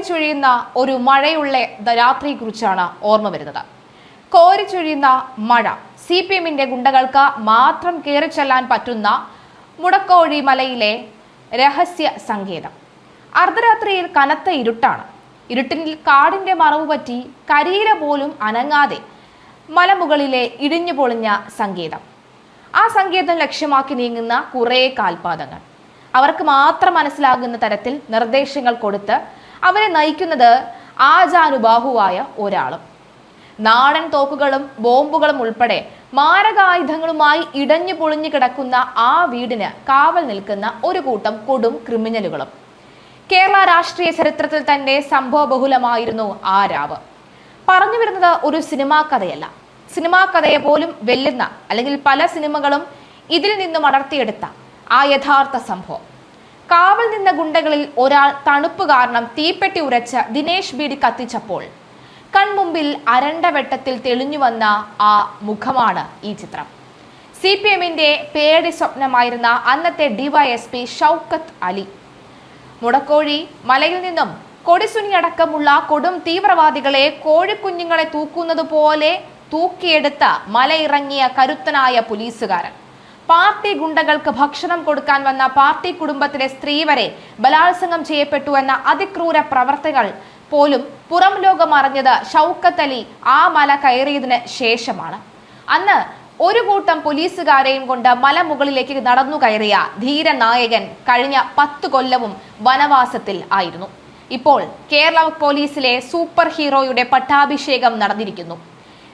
കോരിച്ചൊഴിയുന്ന ഒരു മഴയുള്ള രാത്രിയെക്കുറിച്ചാണ് ഓർമ്മ വരുന്നത്. കോരിച്ചൊഴിയുന്ന മഴ CPMന്റെ ഗുണ്ടകൾക്ക് മാത്രം കയറിച്ചെല്ലാൻ പറ്റുന്ന മുടക്കോഴി മലയിലെ രഹസ്യ സങ്കേതം. അർദ്ധരാത്രിയിൽ കനത്ത ഇരുട്ടാണ്. ഇരുട്ടിൽ കാടിന്റെ മറവ് പറ്റി കരിയില പോലും അനങ്ങാതെ മലമുകളിലെ ഇടിഞ്ഞു പൊളിഞ്ഞ സങ്കേതം. ആ സങ്കേതം ലക്ഷ്യമാക്കി നീങ്ങുന്ന കുറേ കാൽപാദങ്ങൾ. അവർക്ക് മാത്രം മനസ്സിലാകുന്ന തരത്തിൽ നിർദ്ദേശങ്ങൾ കൊടുത്ത് അവരെ നയിക്കുന്നത് ആജാനുബാഹുവായ ഒരാളും. നാടൻ തോക്കുകളും ബോംബുകളും ഉൾപ്പെടെ മാരകായുധങ്ങളുമായി ഇടഞ്ഞു പൊളിഞ്ഞു കിടക്കുന്ന ആ വീടിന് കാവൽ നിൽക്കുന്ന ഒരു കൂട്ടം കൊടും ക്രിമിനലുകളും. കേരള രാഷ്ട്രീയ ചരിത്രത്തിൽ തന്നെ സംഭവബഹുലമായിരുന്നു ആ രാവ്. പറഞ്ഞു വരുന്നത് ഒരു സിനിമാ കഥയല്ല. സിനിമാ കഥയെ പോലും വെല്ലുന്ന, അല്ലെങ്കിൽ പല സിനിമകളും ഇതിൽ നിന്നും അടർത്തിയെടുത്ത ആ യഥാർത്ഥ സംഭവം. കാവൽ നിന്ന ഗുണ്ടകളിൽ ഒരാൾ തണുപ്പ് കാരണം തീപ്പെട്ടി ഉരച്ച് ദിനേശ് ബീഡി കത്തിച്ചപ്പോൾ കൺമുമ്പിൽ അരണ്ട വെട്ടത്തിൽ തെളിഞ്ഞു വന്ന ആ മുഖമാണ് ഈ ചിത്രം. CPMന്റെ പേടി സ്വപ്നമായിരുന്ന അന്നത്തെ DYSP ഷൗക്കത്ത് അലി. മുടക്കോഴി മലയിൽ നിന്നും കൊടിസുനി അടക്കമുള്ള കൊടും തീവ്രവാദികളെ കോഴിക്കുഞ്ഞുങ്ങളെ തൂക്കുന്നത് പോലെ തൂക്കിയെടുത്ത മലയിറങ്ങിയ കരുത്തനായ പോലീസുകാരൻ. പാർട്ടി ഗുണ്ടകൾക്ക് ഭക്ഷണം കൊടുക്കാൻ വന്ന പാർട്ടി കുടുംബത്തിലെ സ്ത്രീ വരെ ബലാത്സംഗം ചെയ്യപ്പെട്ടു എന്ന അതിക്രൂര പ്രവർത്തികൾ പോലും പുറം ലോകം അറിഞ്ഞത് ഷൗക്കത്ത് അലി ആ മല കയറിയതിന് ശേഷമാണ്. അന്ന് ഒരു കൂട്ടം പോലീസുകാരെയും കൊണ്ട് മലമുകളിലേക്ക് നടന്നു കയറിയ ധീരനായകൻ കഴിഞ്ഞ 10 കൊല്ലവും വനവാസത്തിൽ ആയിരുന്നു. ഇപ്പോൾ കേരള പോലീസിലെ സൂപ്പർ ഹീറോയുടെ പട്ടാഭിഷേകം നടന്നിരിക്കുന്നു.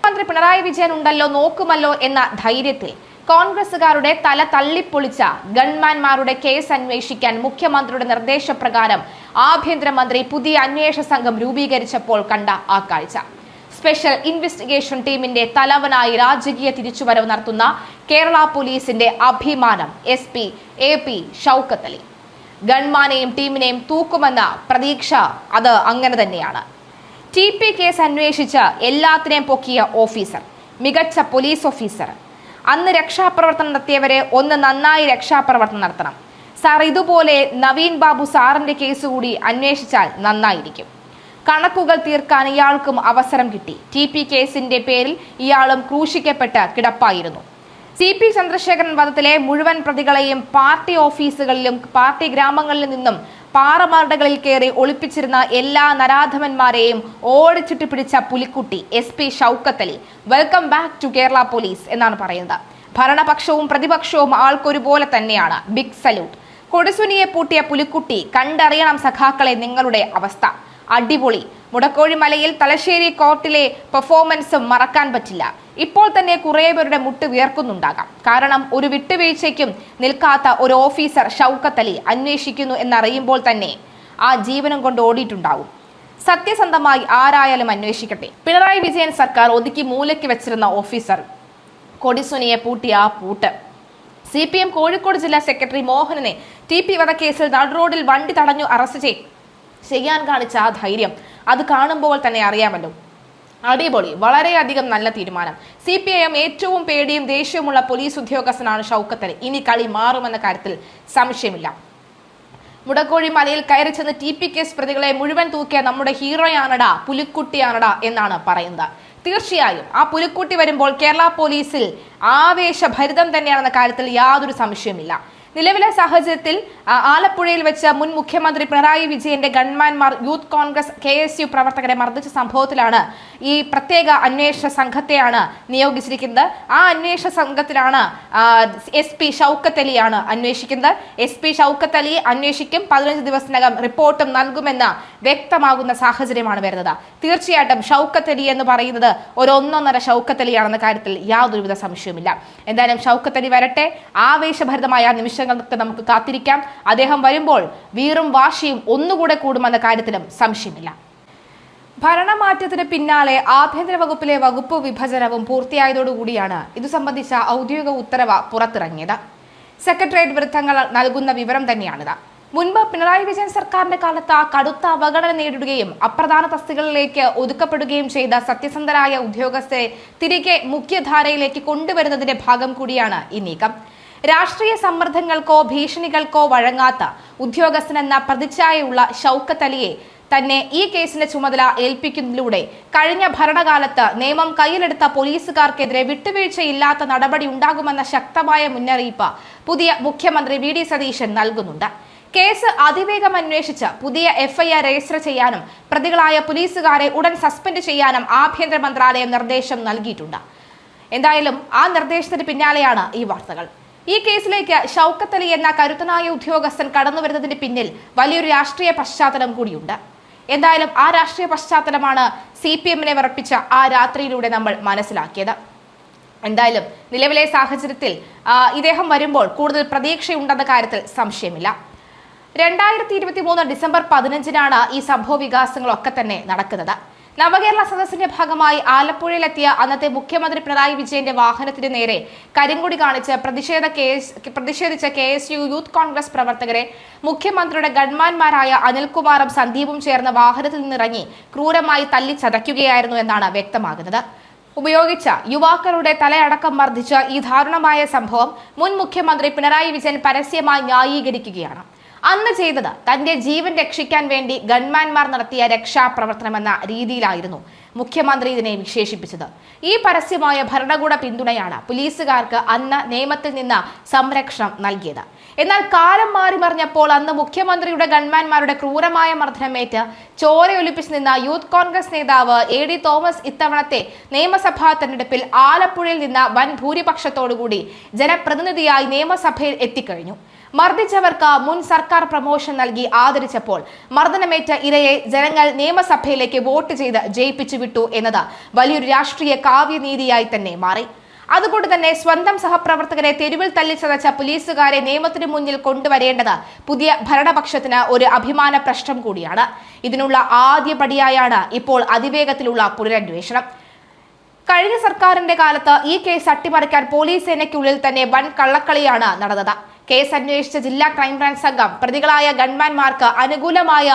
മന്ത്രി പിണറായി വിജയൻ ഉണ്ടല്ലോ നോക്കുമല്ലോ എന്ന ധൈര്യത്തിൽ കോൺഗ്രസുകാരുടെ തല തള്ളിപ്പൊളിച്ച ഗൺമാൻമാരുടെ കേസ് അന്വേഷിക്കാൻ മുഖ്യമന്ത്രിയുടെ നിർദ്ദേശപ്രകാരം ആഭ്യന്തരമന്ത്രി പുതിയ അന്വേഷണ സംഘം രൂപീകരിച്ചപ്പോൾ കണ്ട ആ കാഴ്ച. സ്പെഷ്യൽ ഇൻവെസ്റ്റിഗേഷൻ ടീമിന്റെ തലവനായി രാജകീയ തിരിച്ചുവരവ് നടത്തുന്ന കേരള പോലീസിന്റെ അഭിമാനം SP AP ഷൗക്കത്ത് അലി. ഗൺമാനെയും ടീമിനെയും തൂക്കുമെന്ന പ്രതീക്ഷ അത് അങ്ങനെ തന്നെയാണ്. TP കേസ് അന്വേഷിച്ച് എല്ലാത്തിനെയും പൊക്കിയ ഓഫീസർ, മികച്ച പോലീസ് ഓഫീസർ. അന്ന് രക്ഷാപ്രവർത്തനം നടത്തിയവരെ ഒന്ന് നന്നായി രക്ഷാപ്രവർത്തനം നടത്തണം സാർ. ഇതുപോലെ നവീൻ ബാബു സാറിന്റെ കേസ് കൂടി അന്വേഷിച്ചാൽ നന്നായിരിക്കും. കണക്കുകൾ തീർക്കാൻ ഇയാൾക്കും അവസരം കിട്ടി. TP കേസിന്റെ പേരിൽ ഇയാളും ക്രൂശിക്കപ്പെട്ട് കിടപ്പായിരുന്നു. CP ചന്ദ്രശേഖരൻ വധത്തിലെ മുഴുവൻ പ്രതികളെയും പാർട്ടി ഓഫീസുകളിലും പാർട്ടി ഗ്രാമങ്ങളിൽ നിന്നും പാറമരകളിൽ കയറി ഒളിപ്പിച്ചിരുന്ന എല്ലാ നരാധമന്മാരെയും ഓടിച്ചിട്ട് പിടിച്ച പുലിക്കുട്ടി SP Shoukath Ali. Welcome back to Kerala police എന്നാണ് പറയുന്നത്. ഭരണപക്ഷവും പ്രതിപക്ഷവും ആൾക്കൊരുപോലെ തന്നെയാണ്. Big salute. കൊടിസുനിയെ പൂട്ടിയ പുലിക്കുട്ടി. കണ്ടറിയണം സഖാക്കളെ നിങ്ങളുടെ അവസ്ഥ. അടിപൊളി. മുടക്കോഴി മലയിൽ തലശ്ശേരി കോർട്ടിലെ പെർഫോമൻസും മറക്കാൻ പറ്റില്ല. ഇപ്പോൾ തന്നെ കുറേ പേരുടെ മുട്ട് വിയർക്കുന്നുണ്ടാകാം. കാരണം ഒരു വിട്ടുവീഴ്ചയ്ക്കും നിൽക്കാത്ത ഒരു ഓഫീസർ ഷൗക്കത്ത് അലി അന്വേഷിക്കുന്നു എന്നറിയുമ്പോൾ തന്നെ ആ ജീവനം കൊണ്ട് ഓടിയിട്ടുണ്ടാവും. സത്യസന്ധമായി ആരായാലും അന്വേഷിക്കട്ടെ. പിണറായി വിജയൻ സർക്കാർ ഒതുക്കി മൂലയ്ക്ക് വെച്ചിരുന്ന ഓഫീസർ കൊടിസുനിയെ പൂട്ടിയ ആ പൂട്ട്. CPM കോഴിക്കോട് ജില്ലാ സെക്രട്ടറി മോഹനനെ TP വധക്കേസിൽ നടുറോഡിൽ വണ്ടി തടഞ്ഞു അറസ്റ്റ് ചെയ്യാൻ കാണിച്ച ആ ധൈര്യം അത് കാണുമ്പോൾ തന്നെ അറിയാമല്ലോ. അടിപൊളി. വളരെയധികം നല്ല തീരുമാനം. CPIM ഏറ്റവും പേടിയും ദേഷ്യവുമുള്ള പോലീസ് ഉദ്യോഗസ്ഥനാണ് ഷൗക്കത്ത് അലി. ഇനി കളി മാറുമെന്ന കാര്യത്തിൽ സംശയമില്ല. മുടക്കോഴി മലയിൽ കയറി ചെന്ന് TP കേസ് പ്രതികളെ മുഴുവൻ തൂക്കിയ നമ്മുടെ ഹീറോയാണടാ, പുലിക്കുട്ടിയാണടാ എന്നാണ് പറയുന്നത്. തീർച്ചയായും ആ പുലിക്കുട്ടി വരുമ്പോൾ കേരള പോലീസിൽ ആവേശഭരിതം തന്നെയാണെന്ന കാര്യത്തിൽ യാതൊരു സംശയമില്ല. നിലവിലെ സാഹചര്യത്തിൽ ആലപ്പുഴയിൽ വെച്ച് മുൻ മുഖ്യമന്ത്രി പിണറായി വിജയന്റെ ഗൺമാൻമാർ യൂത്ത് കോൺഗ്രസ് KSU പ്രവർത്തകരെ മർദ്ദിച്ച സംഭവത്തിലാണ് ഈ പ്രത്യേക അന്വേഷണ സംഘത്തെയാണ് നിയോഗിച്ചിരിക്കുന്നത്. ആ അന്വേഷണ സംഘത്തിലാണ് SP ഷൗക്കത്ത് അലിയാണ് അന്വേഷിക്കുന്നത്. SP ഷൗക്കത്ത് അലി അന്വേഷിക്കും. 15 ദിവസത്തിനകം റിപ്പോർട്ടും നൽകുമെന്ന് വ്യക്തമാകുന്ന സാഹചര്യമാണ് വരുന്നത്. തീർച്ചയായിട്ടും ഷൗക്കത്ത് അലി എന്ന് പറയുന്നത് ഒരു ഒന്നൊന്നര ഷൗക്കത്ത് അലിയാണെന്ന കാര്യത്തിൽ യാതൊരുവിധ സംശയവുമില്ല. എന്തായാലും ഷൗക്കത്ത് അലി വരട്ടെ. ആവേശഭരിതമായ നിമിഷങ്ങൾക്ക് നമുക്ക് കാത്തിരിക്കാം. അദ്ദേഹം വരുമ്പോൾ വീറും വാശിയും ഒന്നുകൂടെ കൂടുമെന്ന കാര്യത്തിലും സംശയമില്ല. ഭരണമാറ്റത്തിന് പിന്നാലെ ആഭ്യന്തര വകുപ്പിലെ വകുപ്പ് വിഭജനവും പൂർത്തിയായതോടുകൂടിയാണ് ഇതു സംബന്ധിച്ച ഔദ്യോഗിക ഉത്തരവ് പുറത്തിറങ്ങിയത്. സെക്രട്ടേറിയറ്റ് വൃത്തങ്ങൾ നൽകുന്ന വിവരം തന്നെയാണിത്. മുൻപ് പിണറായി വിജയൻ സർക്കാരിന്റെ കാലത്ത് കടുത്ത അവഗണന നേരിടുകയും അപ്രധാന തസ്തികകളിലേക്ക് ഒതുക്കപ്പെടുകയും ചെയ്ത സത്യസന്ധരായ ഉദ്യോഗസ്ഥരെ തിരികെ മുഖ്യധാരയിലേക്ക് കൊണ്ടുവരുന്നതിന്റെ ഭാഗം കൂടിയാണ് ഈ നീക്കം. രാഷ്ട്രീയ സമ്മർദ്ദങ്ങൾക്കോ ഭീഷണികൾക്കോ വഴങ്ങാത്ത ഉദ്യോഗസ്ഥനെന്ന പ്രതിച്ഛായയുള്ള ഷൗക്കത്ത് അലിയെ തന്നെ ഈ കേസിന്റെ ചുമതല ഏൽപ്പിക്കുന്നതിലൂടെ കഴിഞ്ഞ ഭരണകാലത്ത് നിയമം കയ്യിലെടുത്ത പോലീസുകാർക്കെതിരെ വിട്ടുവീഴ്ചയില്ലാത്ത നടപടി ഉണ്ടാകുമെന്ന ശക്തമായ മുന്നറിയിപ്പ് പുതിയ മുഖ്യമന്ത്രി വി ഡി സതീശൻ നൽകുന്നുണ്ട്. കേസ് അതിവേഗം അന്വേഷിച്ച് പുതിയ FIR രജിസ്റ്റർ ചെയ്യാനും പ്രതികളായ പോലീസുകാരെ ഉടൻ സസ്പെൻഡ് ചെയ്യാനും ആഭ്യന്തര മന്ത്രാലയം നിർദ്ദേശം നൽകിയിട്ടുണ്ട്. എന്തായാലും ആ നിർദ്ദേശത്തിന് പിന്നാലെയാണ് ഈ വാർത്തകൾ. ഈ കേസിലേക്ക് ഷൗക്കത്ത് അലി എന്ന കരുത്തനായ ഉദ്യോഗസ്ഥൻ കടന്നുവരുന്നതിന് പിന്നിൽ വലിയൊരു രാഷ്ട്രീയ പശ്ചാത്തലം കൂടിയുണ്ട്. എന്തായാലും ആ രാഷ്ട്രീയ പശ്ചാത്തലമാണ് CPM-നെ വിറപ്പിച്ച ആ രാത്രിയിലൂടെ നമ്മൾ മനസ്സിലാക്കിയത്. എന്തായാലും നിലവിലെ സാഹചര്യത്തിൽ ഇദ്ദേഹം വരുമ്പോൾ കൂടുതൽ പ്രതീക്ഷയുണ്ടെന്ന കാര്യത്തിൽ സംശയമില്ല. 2023 ഡിസംബർ 15-നാണ് ഈ സംഭവ വികാസങ്ങളൊക്കെ തന്നെ നടക്കുന്നത്. നവകേരള സദസ്സിന്റെ ഭാഗമായി ആലപ്പുഴയിലെത്തിയ അന്നത്തെ മുഖ്യമന്ത്രി പിണറായി വിജയന്റെ വാഹനത്തിന് നേരെ കരിങ്കൊടി കാണിച്ച് പ്രതിഷേധിച്ച KSU യൂത്ത് കോൺഗ്രസ് പ്രവർത്തകരെ മുഖ്യമന്ത്രിയുടെ ഗൺമാൻമാരായ അനിൽകുമാറും സന്ദീപും ചേർന്ന വാഹനത്തിൽ നിന്നിറങ്ങി ക്രൂരമായി തല്ലിച്ചതയ്ക്കുകയായിരുന്നു എന്നാണ് വ്യക്തമാകുന്നത്. ഉപയോഗിച്ച യുവാക്കളുടെ തലയടക്കം മർദ്ദിച്ച ഈ ദാരുണമായ സംഭവം മുൻ മുഖ്യമന്ത്രി പിണറായി വിജയൻ പരസ്യമായി ന്യായീകരിക്കുകയാണ്. അന്ന് ചെയ്തത് തന്റെ ജീവൻ രക്ഷിക്കാൻ വേണ്ടി ഗൺമാൻമാർ നടത്തിയ രക്ഷാപ്രവർത്തനമെന്ന രീതിയിലായിരുന്നു മുഖ്യമന്ത്രി ഇതിനെ വിശേഷിപ്പിച്ചത്. ഈ പരസ്യമായ ഭരണകൂട പിന്തുണയാണ് പോലീസുകാർക്ക് അന്ന് നിയമത്തിൽ നിന്ന് സംരക്ഷണം നൽകിയത്. എന്നാൽ കാലം മാറി മറിഞ്ഞപ്പോൾ അന്ന് മുഖ്യമന്ത്രിയുടെ ഗൺമാൻമാരുടെ ക്രൂരമായ മർദ്ദനമേറ്റ് ചോരയൊലിപ്പിച്ച് നിന്ന യൂത്ത് കോൺഗ്രസ് നേതാവ് AD തോമസ് ഇത്തവണത്തെ നിയമസഭാ തെരഞ്ഞെടുപ്പിൽ ആലപ്പുഴയിൽ നിന്ന് വൻ ഭൂരിപക്ഷത്തോടുകൂടി ജനപ്രതിനിധിയായി നിയമസഭയിൽ എത്തിക്കഴിഞ്ഞു. മർദ്ദിച്ചവർക്ക് മുൻ സർക്കാർ പ്രമോഷൻ നൽകി ആദരിച്ചപ്പോൾ മർദ്ദനമേറ്റ ഇരയെ ജനങ്ങൾ നിയമസഭയിലേക്ക് വോട്ട് ചെയ്ത് ജയിപ്പിച്ചു വിട്ടു എന്നത് വലിയൊരു രാഷ്ട്രീയ കാവ്യനീതിയായി തന്നെ മാറി. അതുകൊണ്ട് തന്നെ സ്വന്തം സഹപ്രവർത്തകരെ തെരുവിൽ തല്ലിച്ചതച്ച പോലീസുകാരെ നിയമത്തിന് മുന്നിൽ കൊണ്ടുവരേണ്ടത് പുതിയ ഭരണപക്ഷത്തിന് ഒരു അഭിമാന പ്രശ്നം കൂടിയാണ്. ഇതിനുള്ള ആദ്യപടിയായാണ് ഇപ്പോൾ അതിവേഗത്തിലുള്ള പുനരന്വേഷണം. കഴിഞ്ഞ സർക്കാരിന്റെ കാലത്ത് ഈ കേസ് അട്ടിമറിക്കാൻ പോലീസ് സേനയ്ക്കുള്ളിൽ തന്നെ വൻ കള്ളക്കളിയാണ് നടന്നത്. കേസ് അന്വേഷിച്ച ജില്ലാ ക്രൈംബ്രാഞ്ച് സംഘം പ്രതികളായ ഗൺമാൻമാർക്ക് അനുകൂലമായ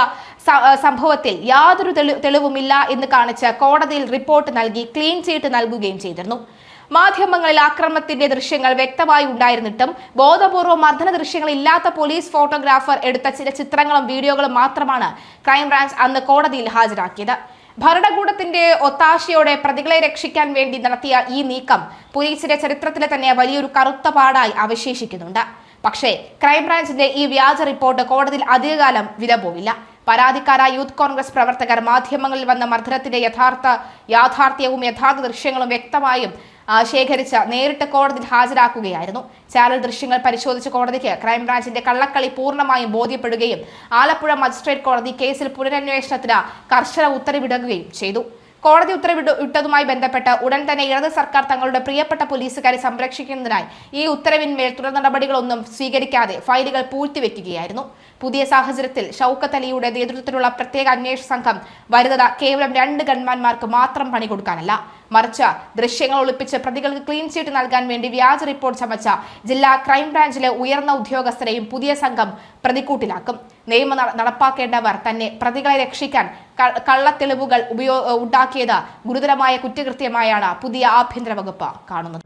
സംഭവത്തിൽ യാതൊരു തെളിവുമില്ല എന്ന് കാണിച്ച് കോടതിയിൽ റിപ്പോർട്ട് നൽകി ക്ലീൻ ചീട്ട് നൽകുകയും ചെയ്തിരുന്നു. മാധ്യമങ്ങളിൽ ആക്രമണത്തിന്റെ ദൃശ്യങ്ങൾ വ്യക്തമായി ഉണ്ടായിരുന്നിട്ടും ബോധപൂർവ്വം മർദ്ദന ദൃശ്യങ്ങൾ ഇല്ലാത്ത പോലീസ് ഫോട്ടോഗ്രാഫർ എടുത്ത ചില ചിത്രങ്ങളും വീഡിയോകളും മാത്രമാണ് ക്രൈംബ്രാഞ്ച് അന്ന് കോടതിയിൽ ഹാജരാക്കിയത്. ഭരണകൂടത്തിന്റെ ഒത്താശയോടെ പ്രതികളെ രക്ഷിക്കാൻ വേണ്ടി നടത്തിയ ഈ നീക്കം പോലീസിന്റെ ചരിത്രത്തിലെ തന്നെ വലിയൊരു കറുത്ത പാടായി അവശേഷിക്കുന്നുണ്ട്. പക്ഷേ ക്രൈംബ്രാഞ്ചിന്റെ ഈ വ്യാജ റിപ്പോർട്ട് കോടതിയിൽ അധികകാലം വില പോവില്ല. പരാതിക്കാരായ യൂത്ത് കോൺഗ്രസ് പ്രവർത്തകർ മാധ്യമങ്ങളിൽ വന്ന മർദ്ദനത്തിന്റെ യാഥാർത്ഥ്യവും യഥാർത്ഥ ദൃശ്യങ്ങളും വ്യക്തമായും ശേഖരിച്ച് നേരിട്ട് കോടതിയിൽ ഹാജരാക്കുകയായിരുന്നു. ചാനൽ ദൃശ്യങ്ങൾ പരിശോധിച്ച കോടതിക്ക് ക്രൈംബ്രാഞ്ചിന്റെ കള്ളക്കളി പൂർണ്ണമായും ബോധ്യപ്പെടുകയും ആലപ്പുഴ മജിസ്ട്രേറ്റ് കോടതി കേസിൽ പുനരന്വേഷണത്തിന് കർശന ഉത്തരവിടുകയും ചെയ്തു. കോടതി ഉത്തരവിട്ടതുമായി ബന്ധപ്പെട്ട് ഉടൻ തന്നെ ഇടത് സർക്കാർ തങ്ങളുടെ പ്രിയപ്പെട്ട പോലീസുകാരെ സംരക്ഷിക്കുന്നതിനായി ഈ ഉത്തരവിന്മേൽ തുടർ നടപടികളൊന്നും സ്വീകരിക്കാതെ ഫയലുകൾ പൂഴ്ത്തിവെക്കുകയായിരുന്നു. പുതിയ സാഹചര്യത്തിൽ ഷൗക്കത്ത് അലിയുടെ നേതൃത്വത്തിലുള്ള പ്രത്യേക അന്വേഷണ സംഘം വരുന്നത് കേവലം 2 ഗൺമാൻമാർക്ക് മാത്രം പണി കൊടുക്കാനല്ല, മറിച്ച് ദൃശ്യങ്ങൾ ഒളിപ്പിച്ച് പ്രതികൾക്ക് ക്ലീൻ ചീറ്റ് നൽകാൻ വേണ്ടി വ്യാജ റിപ്പോർട്ട് ചമച്ച ജില്ലാ ക്രൈംബ്രാഞ്ചിലെ ഉയർന്ന ഉദ്യോഗസ്ഥരെയും പുതിയ സംഘം പ്രതിക്കൂട്ടിലാക്കും. നിയമം നടപ്പാക്കേണ്ടവർ തന്നെ പ്രതികളെ രക്ഷിക്കാൻ കള്ളത്തെളിവുകൾ ഉണ്ടാക്കിയത് ഗുരുതരമായ കുറ്റകൃത്യമായാണ് പുതിയ ആഭ്യന്തര വകുപ്പ് കാണുന്നത്.